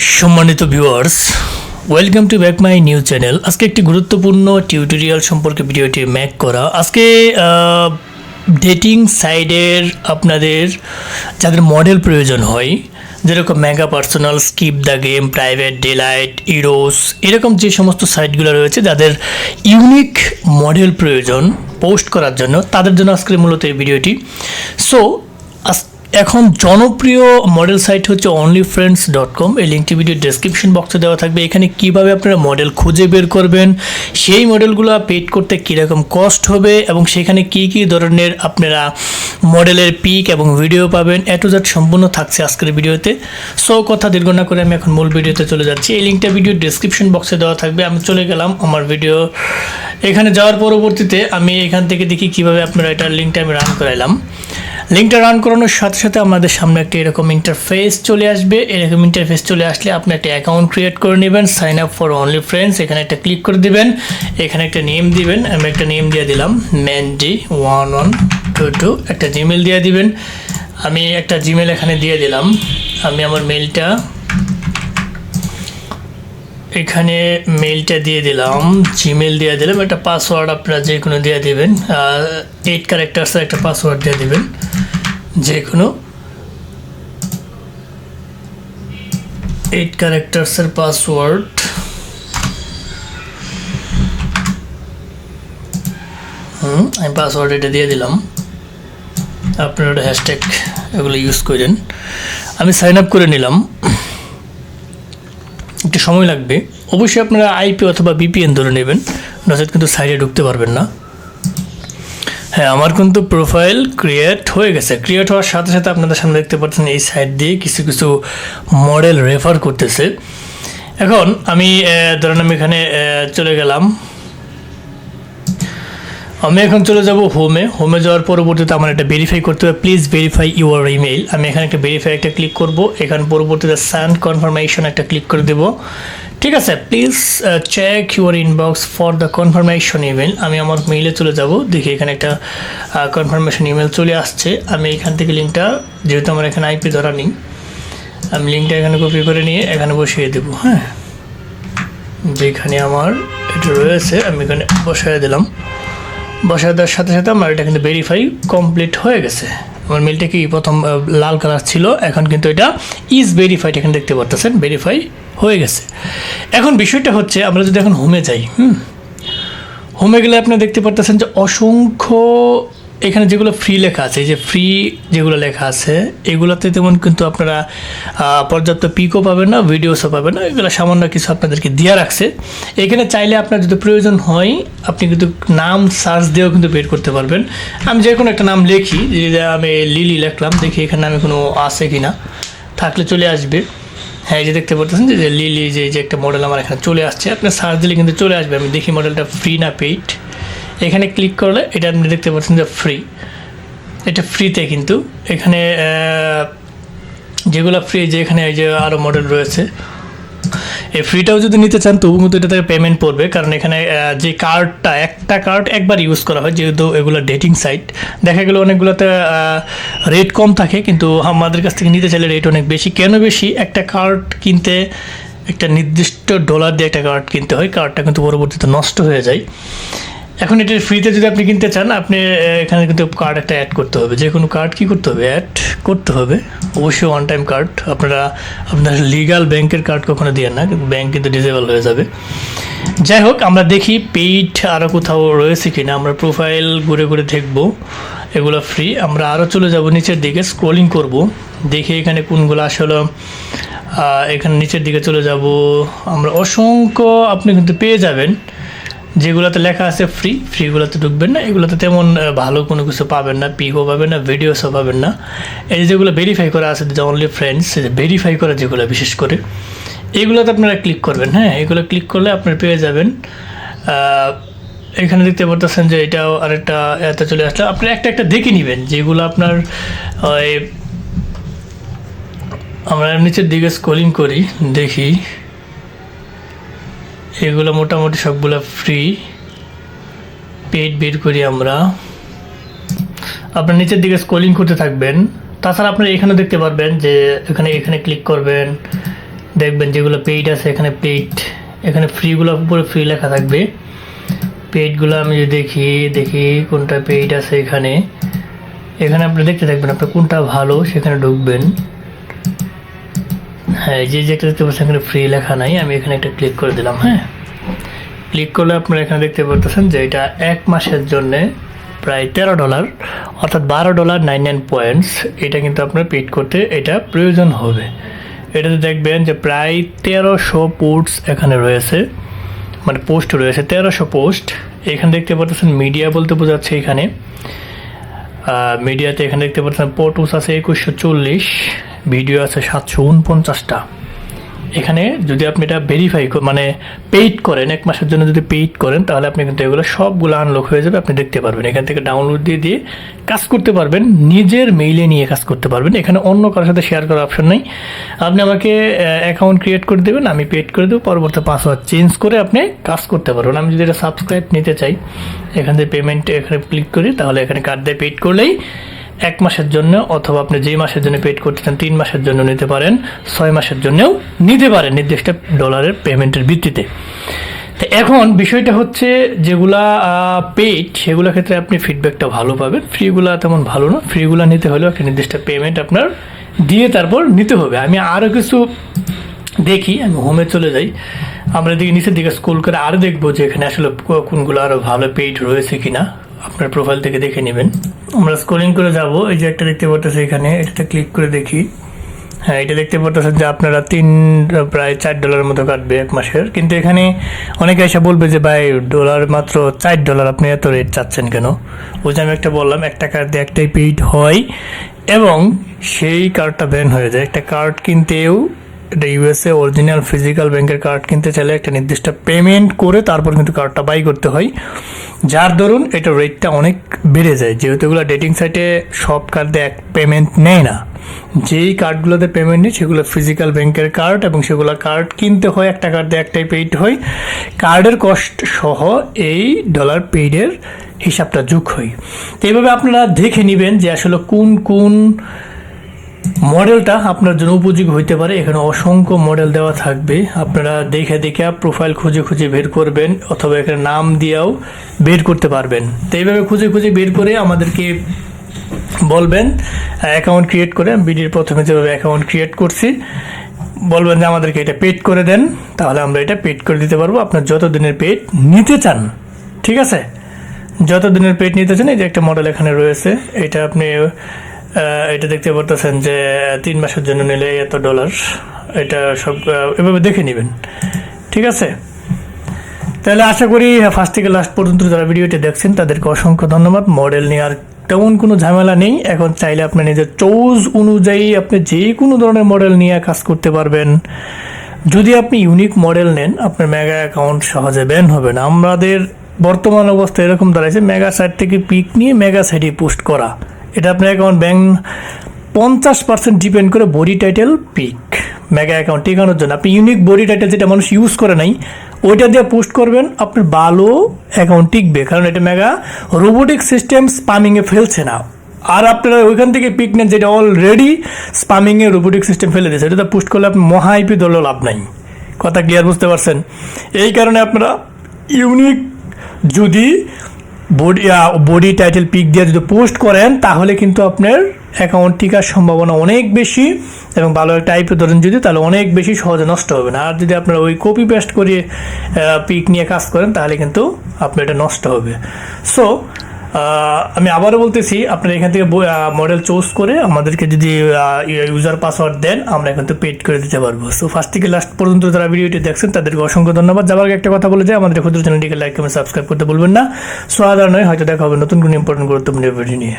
সম্মানিত viewers, welcome to back my new channel. আজকে একটি গুরুত্বপূর্ণ টিউটোরিয়াল সম্পর্কে ভিডিওটি মেক করা। আজকে ডেটিং সাইডের আপনাদের যাদের মডেল প্রয়োজন হয়, যেরকম mega personal, skip the game, private, delight, Eros, এরকম যে সমস্ত সাইটগুলো রয়েছে যাদের ইউনিক মডেল প্রয়োজন পোস্ট করার জন্য, তাদের জন্য আজকে মূলত এই ভিডিওটি। সো এখন জনপ্রিয় মডেল সাইট হচ্ছে onlyfriends.com। এই লিঙ্কটি ভিডিও ডেসক্রিপশন বক্সে দেওয়া থাকবে। এখানে কিভাবে আপনারা মডেল খুঁজে বের করবেন, সেই মডেলগুলো পেড করতে কীরকম কস্ট হবে, এবং সেখানে কী কী ধরনের আপনারা মডেলের পিক এবং ভিডিও পাবেন, টু জেড সম্পূর্ণ থাকছে আজকের ভিডিওতে। সো কথা দীর্ঘ না করে আমি এখন মূল ভিডিওতে চলে যাচ্ছি। এই লিঙ্কটা ভিডিও ডেসক্রিপশন বক্সে দেওয়া থাকবে। আমি চলে গেলাম আমার ভিডিও। এখানে যাওয়ার পরবর্তীতে আমি এখান থেকে দেখি কীভাবে আপনারা এটার লিঙ্কটা আমি রান করাইলাম। লিঙ্কটা রান করানোর সাথে সাথে আমাদের সামনে একটা এরকম ইন্টারফেস চলে আসবে। এরকম ইন্টারফেস চলে আসলে আপনি একটা অ্যাকাউন্ট ক্রিয়েট করে নেবেন, sign up for only friends, এখানে একটা ক্লিক করে দিবেন। এখানে একটা নেম দিবেন, আমি একটা নেম দিয়ে দিলাম mandy1122, একটা জিমেল দিয়ে দিবেন। আমি একটা জিমেল এখানে দিয়ে দিলাম। আমি আমার মেলটা এখানে মেলটা দিয়ে দিলাম, জিমেল দিয়ে দিলাম। একটা পাসওয়ার্ড আপনারা যে কোনো দিয়ে দেবেন, 8 ক্যারেক্টার্সের একটা পাসওয়ার্ড দিয়ে দেবেন, যে কোনো 8 ক্যারেক্টার্সের পাসওয়ার্ড। আমি পাসওয়ার্ড এটা দিয়ে দিলাম। আপনারা হ্যাশট্যাগ এগুলো ইউজ করেন। আমি সাইন আপ করে নিলাম। একটু সময় লাগবে, অবশ্যই আপনারা আইপি অথবা বিপিএন ধরে নেবেন, নচেত কিন্তু সাইটে ঢুকতে পারবেন না। হ্যাঁ, আমার কিন্তু প্রোফাইল ক্রিয়েট হয়ে গেছে। ক্রিয়েট হওয়ার সাথে সাথে আপনাদের সামনে দেখতে পাচ্ছেন এই সাইট দিয়ে কিছু কিছু মডেল রেফার করতেছে। এখন আমি ধরেন আমি এখানে চলে গেলাম। আমি এখন চলে যাব হোমে যাওয়ার পরবর্তীতে আমার এটা ভেরিফাই করতে হবে। Please verify your email. আমি এখানে একটা ভেরিফাই একটা ক্লিক করব। এখানে পরবর্তীতে সেন্ড কনফার্মেশন একটা ক্লিক করে দেব। ঠিক আছে, please check your inbox for the confirmation email. আমি আমার মেইলে চলে যাব, দেখি এখানে একটা কনফার্মেশন ইমেল চলে আসছে। আমি এখান থেকে লিঙ্কটা, যেহেতু আমার এখানে আইপি ধরা নেই, আমি লিঙ্কটা এখানে কপি করে নিয়ে এখানে বসিয়ে দেবো। হ্যাঁ, যেখানে আমার এটা রয়েছে আমি এখানে বসিয়ে দিলাম। বসায় দেওয়ার সাথে সাথে আমার এটা কিন্তু ভেরিফাই কমপ্লিট হয়ে গেছে। আমার মেলটা কি প্রথম লাল কালার ছিল, এখন কিন্তু এটা ইজ ভেরিফাইড, এখানে দেখতে পাচ্ছেন ভেরিফাই হয়ে গেছে। এখন বিষয়টা হচ্ছে, আমরা যদি এখন হোমে যাই, হোমে গেলে আপনি দেখতে পাচ্ছেন যে অসংখ্য এখানে যেগুলো ফ্রি লেখা আছে, এই যে ফ্রি যেগুলো লেখা আছে, এগুলোতে তেমন কিন্তু আপনারা পর্যাপ্ত পিকও পাবেন না, ভিডিওসও পাবেন না। এগুলো সামান্য কিছু আপনাদেরকে দেওয়া রাখছে। এখানে চাইলে আপনার যদি প্রয়োজন হয় আপনি কিন্তু নাম সার্চ দিয়েও কিন্তু বের করতে পারবেন। আমি যে কোনো একটা নাম লিখি, যে আমি লিলি লিখলাম, দেখি এখানে আমি কোনো আছে কি না, থাকলে চলে আসবে। হ্যাঁ, এই যে দেখতে পাচ্ছেন যে লিলি যে একটা মডেল আমার এখানে চলে আসছে। আপনি সার্চ দিলে কিন্তু চলে আসবে। আমি দেখি মডেলটা ফ্রি না পেইড। এখানে ক্লিক করলে এটা আপনি দেখতে পাচ্ছেন যে ফ্রি, এটা ফ্রিতে। কিন্তু এখানে যেগুলো ফ্রি, যে এখানে এই যে আরও মডেল রয়েছে, এই ফ্রিটাও যদি নিতে চান তবু কিন্তু এটা থেকে পেমেন্ট পড়বে, কারণ এখানে যে কার্ডটা, একটা কার্ড একবার ইউজ করা হয়, যেহেতু এগুলো ডেটিং সাইট। দেখা গেলো অনেকগুলোতে রেট কম থাকে, কিন্তু আমাদের কাছ থেকে নিতে চাইলে রেট অনেক বেশি। কেন বেশি? একটা কার্ড কিনতে একটা নির্দিষ্ট ডলার দিয়ে একটা কার্ড কিনতে হয়, কার্ডটা কিন্তু পরবর্তীতে নষ্ট হয়ে যায়। এখন এটা ফ্রিতে যদি আপনি কিনতে চান, আপনি এখানে কিন্তু কার্ড একটা অ্যাড করতে হবে। যে কোনো কার্ড কী করতে হবে, অ্যাড করতে হবে। অবশ্যই ওয়ান টাইম কার্ড। আপনার লিগাল ব্যাংকের কার্ড কখনো দিয়ে না, ব্যাংক কিন্তু ডিসেবল হয়ে যাবে। যাই হোক, আমরা দেখি পেইড আরও কোথাও রয়েছে কি না। আমরা প্রোফাইল ঘুরে ঘুরে দেখবো, এগুলো ফ্রি। আমরা আরও চলে যাব নিচের দিকে, স্ক্রলিং করব, দেখি এখানে কোনগুলো আসলে। এখানে নিচের দিকে চলে যাব আমরা, অসংখ্য আপনি কিন্তু পেয়ে যাবেন। যেগুলোতে লেখা আছে ফ্রি, ফ্রিগুলোতে ঢুকবেন না। এগুলোতে তেমন ভালো কোনো কিছু পাবেন না, পিকও পাবেন না, ভিডিওসও পাবেন না। এই যেগুলো ভেরিফাই করা আছে, যে অনলি ফ্রেন্ডস, ভেরিফাই করা যেগুলো বিশেষ করে, এগুলোতে আপনারা ক্লিক করবেন। হ্যাঁ, এগুলো ক্লিক করলে আপনারা পেয়ে যাবেন। এখানে দেখতে পাচ্ছেন যে এটাও আরেকটা এতে চলে আসলে। আপনি একটা একটা দেখে নেবেন যেগুলো আপনার। আমরা নিচের দিকে স্ক্রলিং করি, দেখি এগুলো মোটামুটি সবগুলো ফ্রি। পেড বের করি আমরা। আপনার নিচের দিকে স্ক্রলিং করতে থাকবেন। তাছাড়া আপনারা এখানে দেখতে পারবেন যে এখানে ক্লিক করবেন, দেখবেন যেগুলো পেইড আছে এখানে পেইড, এখানে ফ্রিগুলো উপরে ফ্রি লেখা থাকবে। পেইডগুলো আমি যদি দেখি কোনটা পেইড আছে এখানে আপনি দেখতে থাকবেন আপনার কোনটা ভালো, সেখানে ঢুকবেন। হ্যাঁ, যে যেটা দেখতে পাচ্ছেন এখানে ফ্রি লেখা নাই, আমি এখানে একটা ক্লিক করে দিলাম। হ্যাঁ, ক্লিক করলে আপনারা এখানে দেখতে পাচ্ছেন যে এটা 1 মাসের জন্য প্রায় $13 অর্থাৎ $12.99 এটা কিন্তু আপনার পেইড করতে এটা প্রয়োজন হবে। এটাতে দেখবেন যে প্রায় 1300 পোস্ট এখানে রয়েছে, মানে পোস্ট রয়েছে 1300 পোস্ট। এখানে দেখতে পাচ্ছেন মিডিয়া বলতে বোঝাচ্ছে এখানে মিডিয়াতে এখানে দেখতে পাচ্ছেন ফটোস আছে 2140, ভিডিও আছে 749টা। এখানে যদি আপনি এটা ভেরিফাই মানে পেইড করেন, 1 মাসের জন্য যদি পেইড করেন, তাহলে আপনি কিন্তু এগুলো সবগুলো আনলক হয়ে যাবে। আপনি দেখতে পারবেন এখান থেকে ডাউনলোড দিয়ে কাজ করতে পারবেন, নিজের মেইলে নিয়ে কাজ করতে পারবেন। এখানে অন্য কারোর সাথে শেয়ার করার অপশন নেই। আপনি আমাকে অ্যাকাউন্ট ক্রিয়েট করে দেবেন, আমি পেইড করে দেবো, পরবর্তী পাসওয়ার্ড চেঞ্জ করে আপনি কাজ করতে পারবেন। আমি যদি এটা সাবস্ক্রাইব নিতে চাই, এখান থেকে পেমেন্ট এখানে ক্লিক করি, তাহলে এখানে কার্ড দিয়ে পেইড করলেই 1 মাসের জন্য, অথবা আপনি যেই মাসের জন্য পেইড করতে চান 3 মাসের জন্য নিতে পারেন, 6 মাসের জন্যও নিতে পারেন নির্দিষ্ট ডলারের পেমেন্টের ভিত্তিতে। তো এখন বিষয়টা হচ্ছে যেগুলা পেইড সেগুলোর ক্ষেত্রে আপনি ফিডব্যাকটা ভালো পাবেন, ফ্রিগুলা তেমন ভালো না। ফ্রিগুলা নিতে হলেও একটা নির্দিষ্ট পেমেন্ট আপনার দিয়ে তারপর নিতে হবে। আমি আরও কিছু দেখি, আমি হোমে চলে যাই, আমরা এদিকে নিচের দিকে স্ক্রল করে আরও দেখবো যে এখানে আসলে কোনগুলো আরও ভালো পেইড রয়েছে কিনা, আপনার প্রোফাইল থেকে দেখে নেবেন। আমরা স্ক্রলিং করে যাব, এই যে একটা দেখতে পাচ্ছেন এখানে, এটাতে ক্লিক করে দেখি। হ্যাঁ, এটা দেখতে পাচ্ছেন যে আপনারা প্রায় $4 মতো কাটবে 1 মাসের। কিন্তু এখানে অনেকে এসে বলবে যে ভাই ডলার মাত্র $4, আপনি এত রেট চাচ্ছেন কেন? ওই যে আমি একটা বললাম, একটা কার্ড দিয়ে একটাই পেইড হয় এবং সেই কার্ডটা ব্যান হয়ে যায়। একটা কার্ড কিনতেও, এটা ইউএসএ অরিজিনাল ফিজিক্যাল ব্যাংকের কার্ড কিনতে চাইলে একটা নির্দিষ্ট পেমেন্ট করে তারপর কিন্তু কার্ডটা বাই করতে হয়, যার দরুন এটা রেটটা অনেক বেড়ে যায়। যেহেতু এগুলো ডেটিং সাইটে সব কার্ডে এক পেমেন্ট নেয় না, যেই কার্ডগুলোতে পেমেন্ট নেই সেগুলো ফিজিক্যাল ব্যাংকের কার্ড, এবং সেগুলো কার্ড কিনতে হয়, একটা কার্ড দিয়ে একটাই পেইড হয়। কার্ডের কস্ট সহ এই ডলার পেইডের হিসাবটা যোগ হয়। তো এইভাবে আপনারা দেখে নেবেন যে আসলে কোন মডেলটা আপনার জন্য উপযোগী হইতে পারে। এখানে অসংখ্য মডেল দেওয়া থাকবে, আপনারা দেখে প্রোফাইল খুঁজে বের করবেন, অথবা এখানে নাম দিয়েও বের করতে পারবেন। তো এইভাবে খুঁজে বের করে আমাদেরকে বলবেন অ্যাকাউন্ট ক্রিয়েট করে। আমি ভিডিওর প্রথমে যেভাবে অ্যাকাউন্ট ক্রিয়েট করছি, বলবেন যে আমাদেরকে এটা পেড করে দেন, তাহলে আমরা এটা পেড করে দিতে পারবো। আপনার যত দিনের পেড নিতে চান, ঠিক আছে, যত দিনের পেড নিতে চান। এই যে একটা মডেল এখানে রয়েছে, এটা আপনি এটা দেখতে পারতেছেন যে 3 মাসের জন্য নিলে $এত, এটা সব এভাবে দেখে নেবেন, ঠিক আছে। তাহলে আশা করি ফার্স্ট থেকে লাস্ট পর্যন্ত যারা ভিডিওটি দেখছেন তাদেরকে অসংখ্য ধন্যবাদ। মডেল নেওয়ার তেমন কোনো ঝামেলা নেই, এখন চাইলে আপনার নিজের চয়েস অনুযায়ী আপনি যে কোনো ধরনের মডেল নিয়ে কাজ করতে পারবেন। যদি আপনি ইউনিক মডেল নেন, আপনার মেগা অ্যাকাউন্ট সহজে ব্যান হবে না। আমাদের বর্তমান অবস্থা এরকম দাঁড়াইছে, মেগা সাইট থেকে পিক নিয়ে মেগা সাইটে পোস্ট করা, এটা আপনার অ্যাকাউন্ট ব্যান 50% ডিপেন্ড করে body title pic. Mega account টিকানোর জন্য আপনি ইউনিক বডি টাইটেল যেটা মানুষ ইউজ করে নাই ওইটা দিয়ে পোস্ট করবেন, আপনার ভালো অ্যাকাউন্ট টিকবে, কারণ এটা মেগা রোবোটিক সিস্টেম স্পামিংয়ে ফেলছে না। আর আপনারা ওইখান থেকে পিক নেন যেটা অলরেডি স্পামিংয়ে রোবোটিক সিস্টেম ফেলে দিয়েছে, এটা পোস্ট করলে আপনি মহা আইপি ধরলেও লাভ নাই। কথা ক্লিয়ার বুঝতে পারছেন? এই কারণে আপনারা ইউনিক যদি বডি টাইটেল পিক দিয়ে যদি পোস্ট করেন, তাহলে কিন্তু আপনার অ্যাকাউন্ট টিকার সম্ভাবনা অনেক বেশি, এবং ভালো একটা আইপি ধরেন যদি, তাহলে অনেক বেশি সহজে নষ্ট হবে না। আর যদি আপনারা ওই কপি পেস্ট করে পিক নিয়ে কাজ করেন, তাহলে কিন্তু আপনার এটা নষ্ট হবে। সো আমি আবারও বলতেছি, আপনারা এখান থেকে মডেল চুজ করে আমাদেরকে যদি ইউজার পাসওয়ার্ড দেন, আমরা কিন্তু পেড করে দিতে পারবো। সো ফার্স্ট থেকে লাস্ট পর্যন্ত যারা ভিডিওটি দেখছেন তাদেরকে অসংখ্য ধন্যবাদ। যাবার আগে একটা কথা বলে যায়, আমাদের ক্ষুদ্র চ্যানেলটিকে লাইক কমেন্ট সাবস্ক্রাইব করতে বলবেন না। সো আদার নয়, হয়তো দেখা হবে নতুন কোনো ইম্পর্টেন্ট গুরুত্বপূর্ণ ভিডিও নিয়ে।